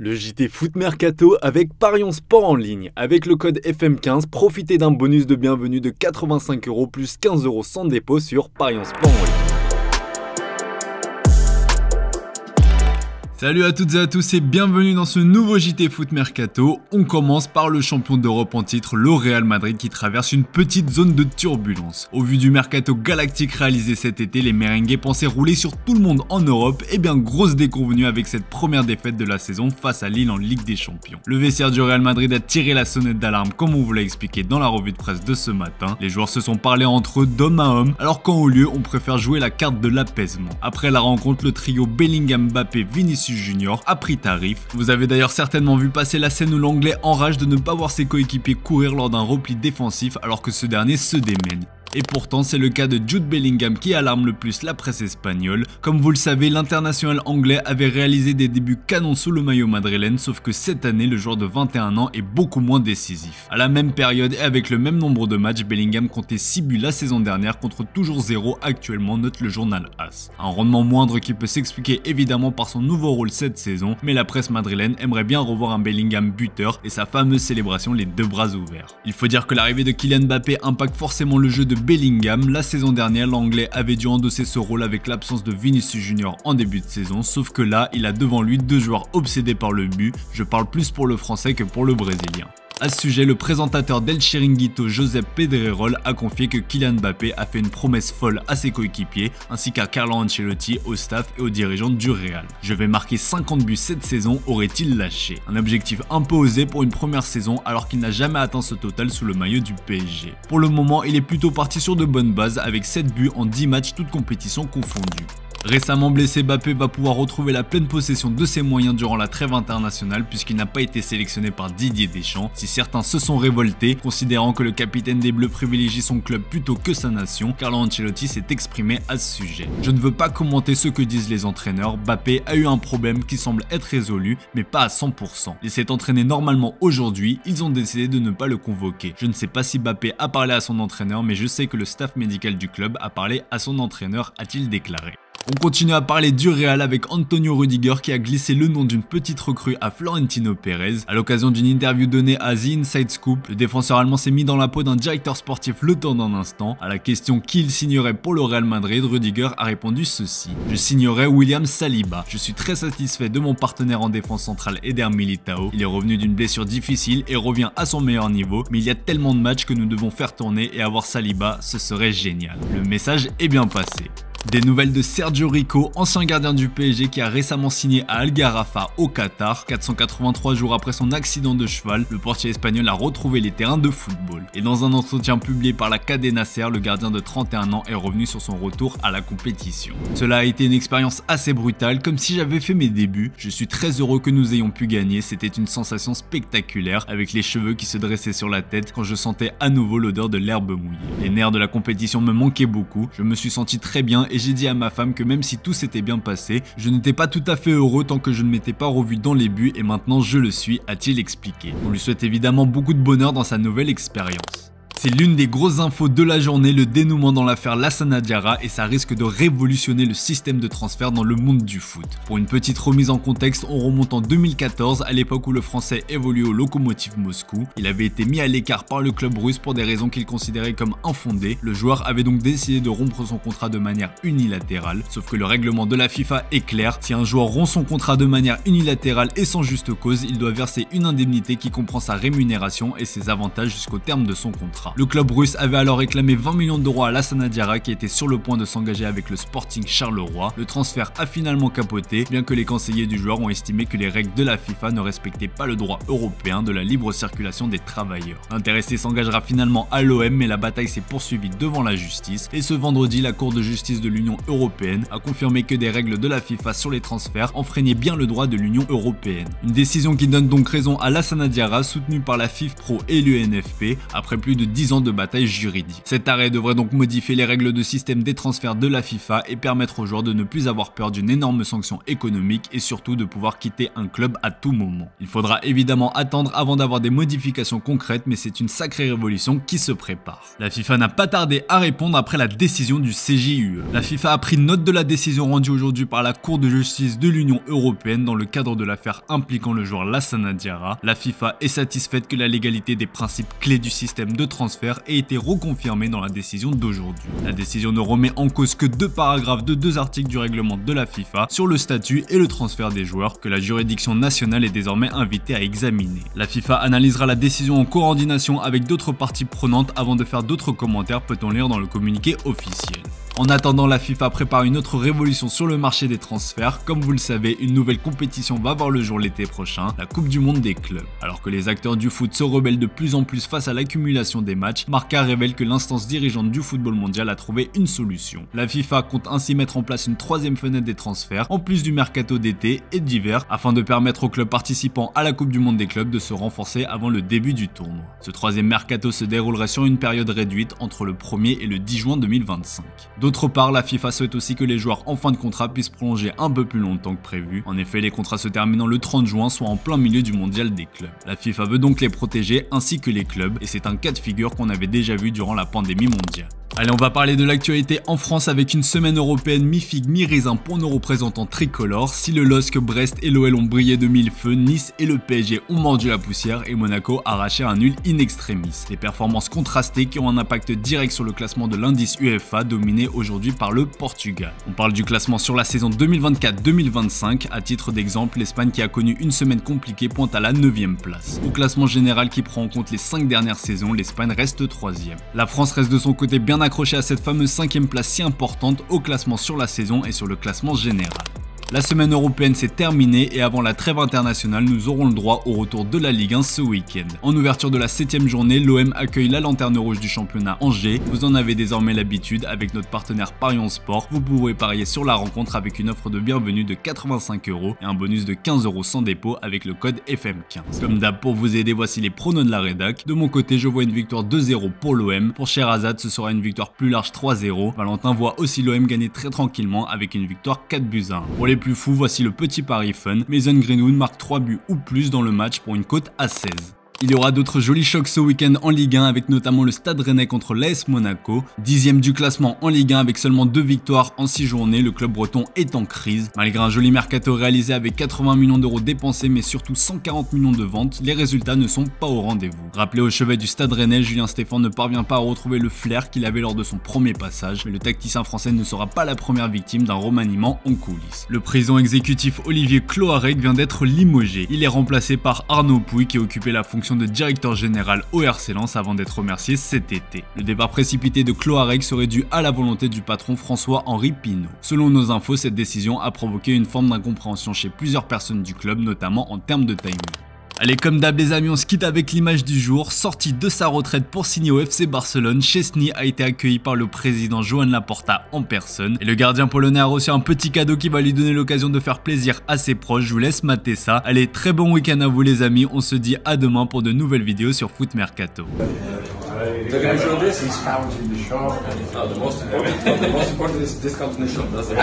Le JT Foot Mercato avec Parions Sport en ligne. Avec le code FM15, profitez d'un bonus de bienvenue de 85 € plus 15 € sans dépôt sur Parions Sport en ligne. Salut à toutes et à tous et bienvenue dans ce nouveau JT Foot Mercato. On commence par le champion d'Europe en titre, le Real Madrid, qui traverse une petite zone de turbulence. Au vu du mercato galactique réalisé cet été, les merengues pensaient rouler sur tout le monde en Europe. Et bien grosse déconvenue avec cette première défaite de la saison face à Lille en Ligue des Champions. Le vestiaire du Real Madrid a tiré la sonnette d'alarme comme on vous l'a expliqué dans la revue de presse de ce matin. Les joueurs se sont parlé entre eux d'homme à homme, alors qu'en haut lieu on préfère jouer la carte de l'apaisement. Après la rencontre, le trio Bellingham, Mbappé, Vinicius Junior a pris tarif. Vous avez d'ailleurs certainement vu passer la scène où l'anglais enrage de ne pas voir ses coéquipiers courir lors d'un repli défensif alors que ce dernier se démène. Et pourtant c'est le cas de Jude Bellingham qui alarme le plus la presse espagnole. Comme vous le savez, l'international anglais avait réalisé des débuts canons sous le maillot madrilène, sauf que cette année le joueur de 21 ans est beaucoup moins décisif. À la même période et avec le même nombre de matchs, Bellingham comptait 6 buts la saison dernière contre toujours 0 actuellement, note le journal AS. Un rendement moindre qui peut s'expliquer évidemment par son nouveau rôle cette saison, mais la presse madrilène aimerait bien revoir un Bellingham buteur et sa fameuse célébration les deux bras ouverts. Il faut dire que l'arrivée de Kylian Mbappé impacte forcément le jeu de Bellingham. La saison dernière, l'anglais avait dû endosser ce rôle avec l'absence de Vinicius Junior en début de saison, sauf que là, il a devant lui deux joueurs obsédés par le but. Je parle plus pour le français que pour le brésilien. À ce sujet, le présentateur d'El Chiringuito, Josep Pedrerol, a confié que Kylian Mbappé a fait une promesse folle à ses coéquipiers, ainsi qu'à Carlo Ancelotti, au staff et aux dirigeants du Real. Je vais marquer 50 buts cette saison, aurait-il lâché. Un objectif un peu osé pour une première saison, alors qu'il n'a jamais atteint ce total sous le maillot du PSG. Pour le moment, il est plutôt parti sur de bonnes bases, avec 7 buts en 10 matchs, toutes compétitions confondues. Récemment blessé, Mbappé va pouvoir retrouver la pleine possession de ses moyens durant la trêve internationale puisqu'il n'a pas été sélectionné par Didier Deschamps. Si certains se sont révoltés, considérant que le capitaine des Bleus privilégie son club plutôt que sa nation, Carlo Ancelotti s'est exprimé à ce sujet. Je ne veux pas commenter ce que disent les entraîneurs, Mbappé a eu un problème qui semble être résolu, mais pas à 100%. Il s'est entraîné normalement aujourd'hui, ils ont décidé de ne pas le convoquer. Je ne sais pas si Mbappé a parlé à son entraîneur, mais je sais que le staff médical du club a parlé à son entraîneur, a-t-il déclaré. On continue à parler du Real avec Antonio Rudiger qui a glissé le nom d'une petite recrue à Florentino Pérez. À l'occasion d'une interview donnée à The Inside Scoop, le défenseur allemand s'est mis dans la peau d'un directeur sportif le temps d'un instant. À la question qui il signerait pour le Real Madrid, Rudiger a répondu ceci: je signerais William Saliba. Je suis très satisfait de mon partenaire en défense centrale Eder Militao. Il est revenu d'une blessure difficile et revient à son meilleur niveau, mais il y a tellement de matchs que nous devons faire tourner et avoir Saliba, ce serait génial. Le message est bien passé. Des nouvelles de Sergio Rico, ancien gardien du PSG qui a récemment signé à Al Gharafa au Qatar. 483 jours après son accident de cheval, le portier espagnol a retrouvé les terrains de football. Et dans un entretien publié par la Cadena Ser, le gardien de 31 ans est revenu sur son retour à la compétition. Cela a été une expérience assez brutale, comme si j'avais fait mes débuts. Je suis très heureux que nous ayons pu gagner, c'était une sensation spectaculaire, avec les cheveux qui se dressaient sur la tête quand je sentais à nouveau l'odeur de l'herbe mouillée. Les nerfs de la compétition me manquaient beaucoup, je me suis senti très bien et j'ai dit à ma femme que même si tout s'était bien passé, je n'étais pas tout à fait heureux tant que je ne m'étais pas revu dans les buts et maintenant je le suis, a-t-il expliqué. On lui souhaite évidemment beaucoup de bonheur dans sa nouvelle expérience. C'est l'une des grosses infos de la journée, le dénouement dans l'affaire Lassana Diarra, et ça risque de révolutionner le système de transfert dans le monde du foot. Pour une petite remise en contexte, on remonte en 2014, à l'époque où le français évoluait au Lokomotiv Moscou. Il avait été mis à l'écart par le club russe pour des raisons qu'il considérait comme infondées. Le joueur avait donc décidé de rompre son contrat de manière unilatérale, sauf que le règlement de la FIFA est clair, si un joueur rompt son contrat de manière unilatérale et sans juste cause, il doit verser une indemnité qui comprend sa rémunération et ses avantages jusqu'au terme de son contrat. Le club russe avait alors réclamé 20 millions d'euros à Lassana Diarra qui était sur le point de s'engager avec le Sporting Charleroi. Le transfert a finalement capoté, bien que les conseillers du joueur ont estimé que les règles de la FIFA ne respectaient pas le droit européen de la libre circulation des travailleurs. L'intéressé s'engagera finalement à l'OM, mais la bataille s'est poursuivie devant la justice, et ce vendredi, la Cour de justice de l'Union européenne a confirmé que des règles de la FIFA sur les transferts enfreignaient bien le droit de l'Union européenne. Une décision qui donne donc raison à Lassana Diarra, soutenue par la FIFPro et l'UNFP, après plus de 10 10 ans de bataille juridique. Cet arrêt devrait donc modifier les règles de système des transferts de la FIFA et permettre aux joueurs de ne plus avoir peur d'une énorme sanction économique et surtout de pouvoir quitter un club à tout moment. Il faudra évidemment attendre avant d'avoir des modifications concrètes, mais c'est une sacrée révolution qui se prépare. La FIFA n'a pas tardé à répondre après la décision du CJUE. La FIFA a pris note de la décision rendue aujourd'hui par la Cour de justice de l'Union européenne dans le cadre de l'affaire impliquant le joueur Lassana Diarra. La FIFA est satisfaite que la légalité des principes clés du système de transfert ait été reconfirmée dans la décision d'aujourd'hui. La décision ne remet en cause que 2 paragraphes de 2 articles du règlement de la FIFA sur le statut et le transfert des joueurs que la juridiction nationale est désormais invitée à examiner. La FIFA analysera la décision en coordination avec d'autres parties prenantes avant de faire d'autres commentaires, peut-on lire dans le communiqué officiel. En attendant, la FIFA prépare une autre révolution sur le marché des transferts. Comme vous le savez, une nouvelle compétition va voir le jour l'été prochain, la Coupe du Monde des clubs. Alors que les acteurs du foot se rebellent de plus en plus face à l'accumulation des matchs, Marca révèle que l'instance dirigeante du football mondial a trouvé une solution. La FIFA compte ainsi mettre en place une 3e fenêtre des transferts, en plus du mercato d'été et d'hiver, afin de permettre aux clubs participants à la Coupe du Monde des clubs de se renforcer avant le début du tournoi. Ce 3e mercato se déroulerait sur une période réduite entre le 1er et le 10 juin 2025. D'autre part, la FIFA souhaite aussi que les joueurs en fin de contrat puissent prolonger un peu plus longtemps que prévu. En effet, les contrats se terminant le 30 juin, soit en plein milieu du mondial des clubs. La FIFA veut donc les protéger ainsi que les clubs, et c'est un cas de figure qu'on avait déjà vu durant la pandémie mondiale. Allez, on va parler de l'actualité en France avec une semaine européenne mi-figue mi-raisin pour nos représentants tricolores. Si le LOSC, Brest et l'OL ont brillé de mille feux, Nice et le PSG ont mordu la poussière et Monaco a arraché un nul in extremis. Des performances contrastées qui ont un impact direct sur le classement de l'indice UEFA dominé aujourd'hui par le Portugal. On parle du classement sur la saison 2024-2025. À titre d'exemple, l'Espagne qui a connu une semaine compliquée pointe à la 9e place. Au classement général qui prend en compte les 5 dernières saisons, l'Espagne reste 3e. La France reste de son côté bien accroché à cette fameuse 5e place si importante au classement sur la saison et sur le classement général. La semaine européenne s'est terminée et avant la trêve internationale, nous aurons le droit au retour de la Ligue 1 ce week-end. En ouverture de la 7e journée, l'OM accueille la lanterne rouge du championnat Angers. Vous en avez désormais l'habitude avec notre partenaire Parions Sport. Vous pourrez parier sur la rencontre avec une offre de bienvenue de 85 € et un bonus de 15 € sans dépôt avec le code FM15. Comme d'hab, pour vous aider, voici les pronos de la rédac. De mon côté, je vois une victoire 2-0 pour l'OM. Pour Sherazade, ce sera une victoire plus large 3-0. Valentin voit aussi l'OM gagner très tranquillement avec une victoire 4-1. Pour les plus fous, voici le petit pari fun. Mason Greenwood marque 3 buts ou plus dans le match pour une cote à 16. Il y aura d'autres jolis chocs ce week-end en Ligue 1 avec notamment le Stade Rennais contre l'AS Monaco. 10e du classement en Ligue 1 avec seulement 2 victoires en 6 journées, le club breton est en crise. Malgré un joli mercato réalisé avec 80 millions d'euros dépensés mais surtout 140 millions de ventes, les résultats ne sont pas au rendez-vous. Rappelé au chevet du Stade Rennais, Julien Stéphan ne parvient pas à retrouver le flair qu'il avait lors de son premier passage, mais le tacticien français ne sera pas la première victime d'un remaniement en coulisses. Le président exécutif Olivier Cloarec vient d'être limogé. Il est remplacé par Arnaud Pouy qui occupait la fonction de directeur général au RC Lens avant d'être remercié cet été. Le départ précipité de Cloarec serait dû à la volonté du patron François-Henri Pinault. Selon nos infos, cette décision a provoqué une forme d'incompréhension chez plusieurs personnes du club, notamment en termes de timing. Allez, comme d'hab les amis, on se quitte avec l'image du jour. Sorti de sa retraite pour signer au FC Barcelone, Szczesny a été accueilli par le président Joan Laporta en personne. Et le gardien polonais a reçu un petit cadeau qui va lui donner l'occasion de faire plaisir à ses proches. Je vous laisse mater ça. Allez, très bon week-end à vous les amis. On se dit à demain pour de nouvelles vidéos sur Foot Mercato. The guy showed this, he's found in the shop. The most important is discount in the shop. That's it.